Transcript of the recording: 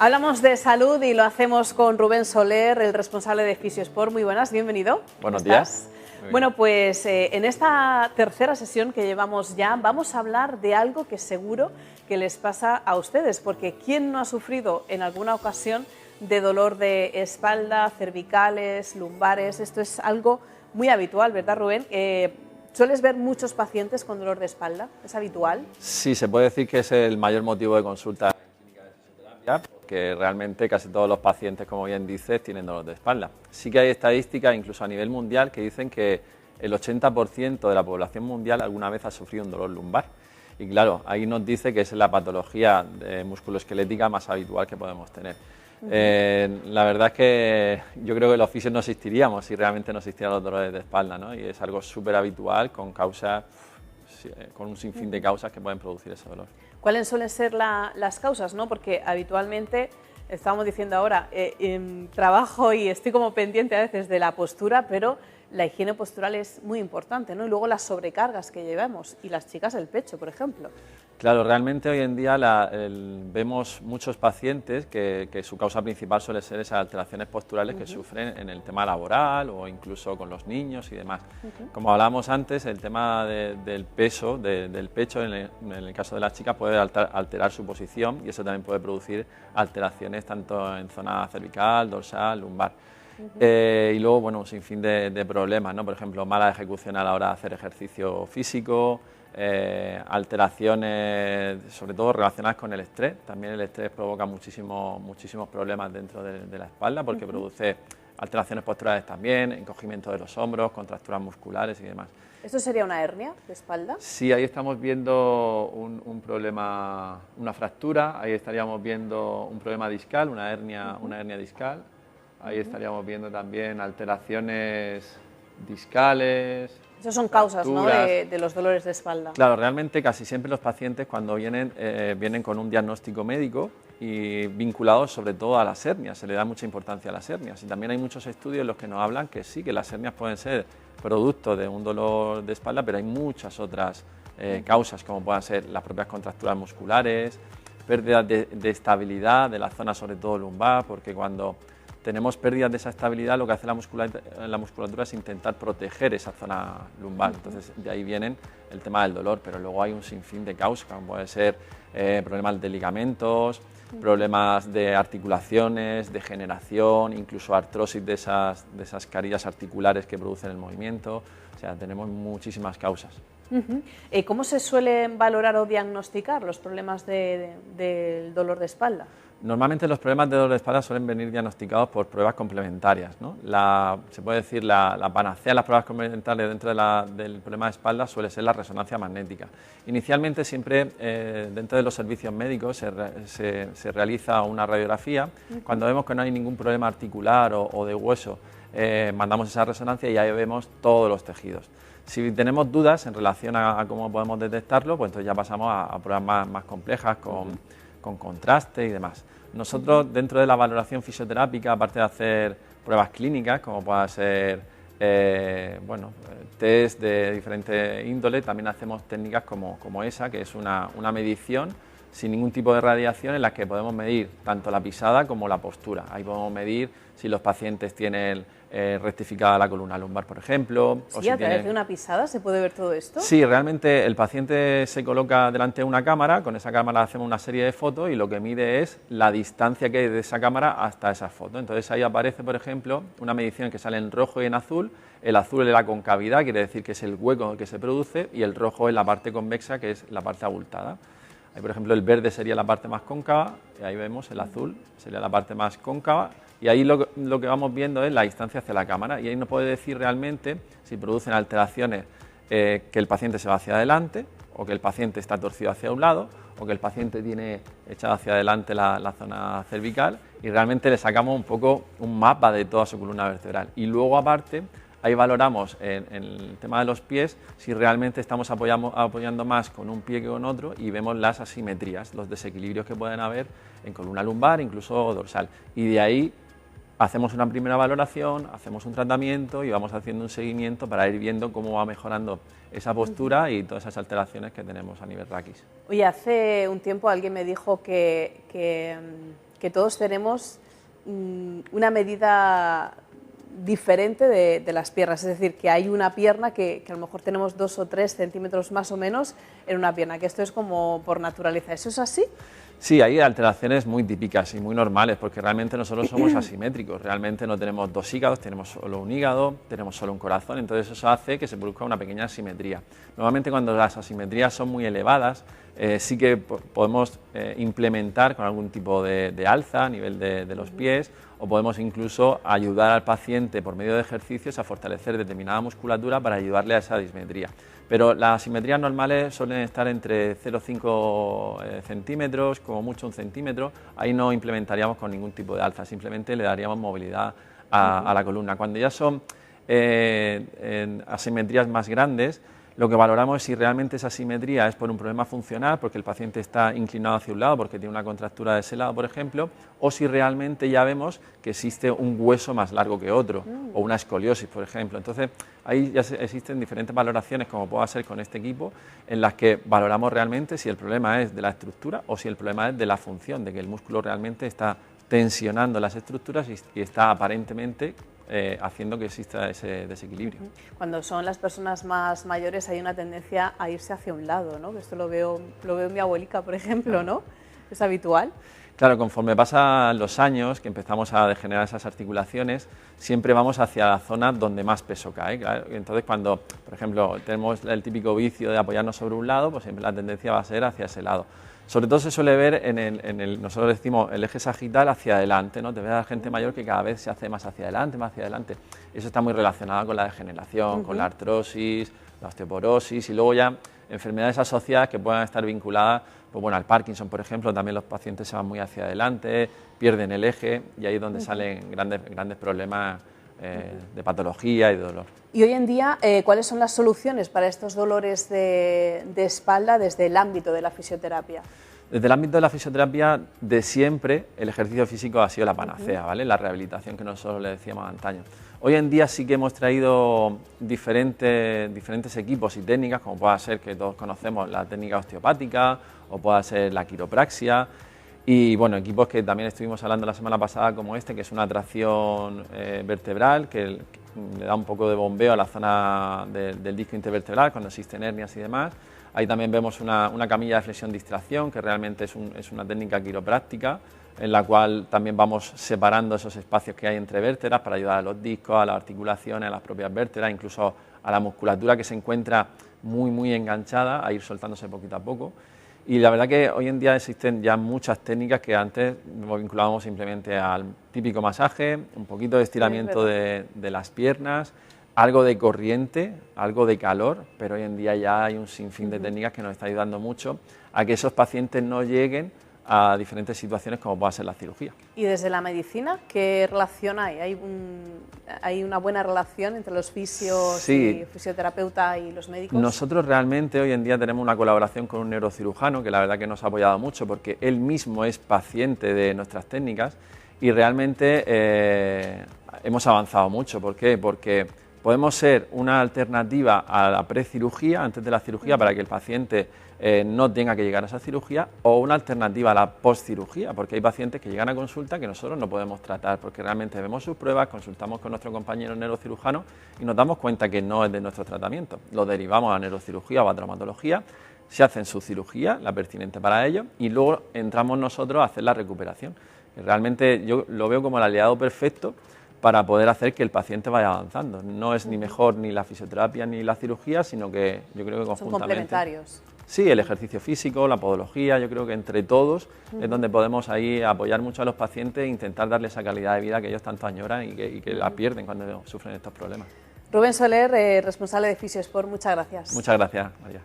Hablamos de salud y lo hacemos con Rubén Soler, el responsable de Fisiosport. Muy buenas, bienvenido. Buenos días. Bueno, pues en esta tercera sesión que llevamos ya vamos a hablar de algo que seguro que les pasa a ustedes, porque ¿quién no ha sufrido en alguna ocasión de dolor de espalda, cervicales, lumbares? Esto es algo muy habitual, ¿verdad, Rubén? ¿Sueles ver muchos pacientes con dolor de espalda? ¿Es habitual? Sí, se puede decir que es el mayor motivo de consulta en clínica de fisioterapia, porque realmente casi todos los pacientes, como bien dices, tienen dolor de espalda. Sí que hay estadísticas, incluso a nivel mundial, que dicen que el 80% de la población mundial alguna vez ha sufrido un dolor lumbar. Y claro, ahí nos dice que es la patología musculoesquelética más habitual que podemos tener. La verdad es que yo creo que los fisios no existiríamos si realmente no existieran los dolores de espalda, ¿no? Y es algo súper habitual con causas, con un sinfín de causas que pueden producir ese dolor. ¿Cuáles suelen ser las causas, no? Porque habitualmente, estábamos diciendo ahora, trabajo y estoy como pendiente a veces de la postura, pero la higiene postural es muy importante, ¿no? Y luego las sobrecargas que llevamos, y las chicas el pecho, por ejemplo. Claro, realmente hoy en día vemos muchos pacientes que su causa principal suele ser esas alteraciones posturales que sufren en el tema laboral o incluso con los niños y demás. Como hablábamos antes, el tema del peso, del pecho, en el caso de las chicas, puede alterar su posición y eso también puede producir alteraciones tanto en zona cervical, dorsal, lumbar. Y luego, bueno, un sinfín de problemas, ¿no? Por ejemplo, mala ejecución a la hora de hacer ejercicio físico, alteraciones, sobre todo relacionadas con el estrés. También el estrés provoca muchísimos problemas dentro de la espalda porque produce alteraciones posturales también, encogimiento de los hombros, contracturas musculares y demás. ¿Esto sería una hernia de espalda? Sí, ahí estamos viendo un problema, una fractura, ahí estaríamos viendo un problema discal, una hernia discal. Ahí estaríamos viendo también alteraciones discales. Esas son causas, ¿no?, de los dolores de espalda. Claro, realmente casi siempre los pacientes cuando vienen con un diagnóstico médico y vinculados sobre todo a las hernias, se le da mucha importancia a las hernias. Y también hay muchos estudios en los que nos hablan que sí, que las hernias pueden ser producto de un dolor de espalda, pero hay muchas otras causas, como puedan ser las propias contracturas musculares, pérdidas de estabilidad de la zona sobre todo lumbar, porque cuando tenemos pérdidas de esa estabilidad, lo que hace la musculatura es intentar proteger esa zona lumbar. Entonces, de ahí viene el tema del dolor, pero luego hay un sinfín de causas, como puede ser problemas de ligamentos, problemas de articulaciones, degeneración, incluso artrosis de esas carillas articulares que producen el movimiento. O sea, tenemos muchísimas causas. ¿Cómo se suelen valorar o diagnosticar los problemas del dolor de espalda? Normalmente los problemas de dolor de espalda suelen venir diagnosticados por pruebas complementarias, ¿no? Se puede decir la panacea de las pruebas complementarias dentro del problema de espalda suele ser la resonancia magnética. Inicialmente siempre dentro de los servicios médicos se realiza una radiografía. Cuando vemos que no hay ningún problema articular o de hueso, mandamos esa resonancia y ahí vemos todos los tejidos. Si tenemos dudas en relación a cómo podemos detectarlo, pues entonces ya pasamos a pruebas más complejas con contraste y demás. Nosotros, dentro de la valoración fisioterápica, aparte de hacer pruebas clínicas, como pueda ser test de diferente índole, también hacemos técnicas como esa, que es una medición sin ningún tipo de radiación en la que podemos medir tanto la pisada como la postura. Ahí podemos medir si los pacientes tienen rectificada la columna lumbar, por ejemplo. Sí, a través de una pisada se puede ver todo esto. Sí, realmente el paciente se coloca delante de una cámara, con esa cámara hacemos una serie de fotos y lo que mide es la distancia que hay de esa cámara hasta esa foto. Entonces ahí aparece, por ejemplo, una medición que sale en rojo y en azul. El azul es la concavidad, quiere decir que es el hueco que se produce, y el rojo es la parte convexa, que es la parte abultada. Ahí, por ejemplo, el verde sería la parte más cóncava, y ahí vemos el azul, sería la parte más cóncava, y ahí lo que vamos viendo es la distancia hacia la cámara, y ahí nos puede decir realmente si producen alteraciones que el paciente se va hacia adelante, o que el paciente está torcido hacia un lado, o que el paciente tiene echada hacia adelante la zona cervical, y realmente le sacamos un poco un mapa de toda su columna vertebral. Y luego, aparte, ahí valoramos en el tema de los pies si realmente estamos apoyando más con un pie que con otro, y vemos las asimetrías, los desequilibrios que pueden haber en columna lumbar, incluso dorsal. Y de ahí hacemos una primera valoración, hacemos un tratamiento y vamos haciendo un seguimiento para ir viendo cómo va mejorando esa postura y todas esas alteraciones que tenemos a nivel raquis. Oye, hace un tiempo alguien me dijo que que todos tenemos una medida diferente de las piernas, es decir, que hay una pierna que a lo mejor tenemos 2 o 3 centímetros más o menos en una pierna, que esto es como por naturaleza. ¿Eso es así? Sí, hay alteraciones muy típicas y muy normales, porque realmente nosotros somos asimétricos, realmente no tenemos 2 hígados, tenemos solo un hígado, tenemos solo un corazón, entonces eso hace que se produzca una pequeña asimetría. Normalmente cuando las asimetrías son muy elevadas, sí que podemos implementar con algún tipo de alza a nivel de los pies, o podemos incluso ayudar al paciente por medio de ejercicios a fortalecer determinada musculatura para ayudarle a esa dismetría. Pero las asimetrías normales suelen estar entre 0,5 centímetros, como mucho 1 centímetro. Ahí no implementaríamos con ningún tipo de alza, simplemente le daríamos movilidad a la columna. Cuando ya son asimetrías más grandes, lo que valoramos es si realmente esa asimetría es por un problema funcional, porque el paciente está inclinado hacia un lado, porque tiene una contractura de ese lado, por ejemplo, o si realmente ya vemos que existe un hueso más largo que otro, o una escoliosis, por ejemplo. Entonces, ahí ya existen diferentes valoraciones, como puedo hacer con este equipo, en las que valoramos realmente si el problema es de la estructura o si el problema es de la función, de que el músculo realmente está tensionando las estructuras y está aparentemente haciendo que exista ese desequilibrio. Cuando son las personas más mayores hay una tendencia a irse hacia un lado, ¿no? Esto lo veo en mi abuelica, por ejemplo, ¿no? ¿Es habitual? Claro, conforme pasan los años, que empezamos a degenerar esas articulaciones, siempre vamos hacia la zona donde más peso cae. Claro. Entonces, cuando, por ejemplo, tenemos el típico vicio de apoyarnos sobre un lado, pues siempre la tendencia va a ser hacia ese lado. Sobre todo se suele ver nosotros decimos el eje sagital hacia adelante, ¿no? Te ves a la gente mayor que cada vez se hace más hacia adelante, más hacia adelante. Eso está muy relacionado con la degeneración, con la artrosis, la osteoporosis y luego ya enfermedades asociadas que puedan estar vinculadas, pues bueno, al Parkinson, por ejemplo, también los pacientes se van muy hacia adelante, pierden el eje y ahí es donde salen grandes problemas de patología y de dolor. Y hoy en día, ¿cuáles son las soluciones para estos dolores de espalda desde el ámbito de la fisioterapia? Desde el ámbito de la fisioterapia, de siempre, el ejercicio físico ha sido la panacea, ¿vale? La rehabilitación que nosotros le decíamos antaño. Hoy en día sí que hemos traído diferentes equipos y técnicas, como pueda ser que todos conocemos la técnica osteopática o pueda ser la quiropraxia. Y bueno, equipos que también estuvimos hablando la semana pasada como este, que es una tracción vertebral, que le da un poco de bombeo a la zona del disco intervertebral cuando existen hernias y demás. Ahí también vemos una camilla de flexión-distracción, que realmente es una técnica quiropráctica, en la cual también vamos separando esos espacios que hay entre vértebras para ayudar a los discos, a las articulaciones, a las propias vértebras, incluso a la musculatura que se encuentra muy enganchada, a ir soltándose poquito a poco. Y la verdad que hoy en día existen ya muchas técnicas que antes nos vinculábamos simplemente al típico masaje, un poquito de estiramiento de las piernas, algo de corriente, algo de calor, pero hoy en día ya hay un sinfín de técnicas que nos está ayudando mucho a que esos pacientes no lleguen a diferentes situaciones como pueda ser la cirugía. ¿Y desde la medicina qué relación hay? ¿Hay una buena relación entre los fisios y fisioterapeuta y los médicos? Nosotros realmente hoy en día tenemos una colaboración con un neurocirujano que la verdad que nos ha apoyado mucho porque él mismo es paciente de nuestras técnicas y realmente hemos avanzado mucho. ¿Por qué? Porque podemos ser una alternativa a la precirugía, antes de la cirugía, para que el paciente no tenga que llegar a esa cirugía, o una alternativa a la postcirugía, porque hay pacientes que llegan a consulta que nosotros no podemos tratar, porque realmente vemos sus pruebas, consultamos con nuestro compañero neurocirujano y nos damos cuenta que no es de nuestro tratamiento. Lo derivamos a neurocirugía o a traumatología, se hacen su cirugía, la pertinente para ello, y luego entramos nosotros a hacer la recuperación. Realmente yo lo veo como el aliado perfecto para poder hacer que el paciente vaya avanzando. No es ni mejor ni la fisioterapia ni la cirugía, sino que yo creo que conjuntamente... Son complementarios. Sí, el ejercicio físico, la podología, yo creo que entre todos es donde podemos ahí apoyar mucho a los pacientes e intentar darle esa calidad de vida que ellos tanto añoran y que la pierden cuando sufren estos problemas. Rubén Soler, responsable de Fisiosport, muchas gracias. Muchas gracias, María.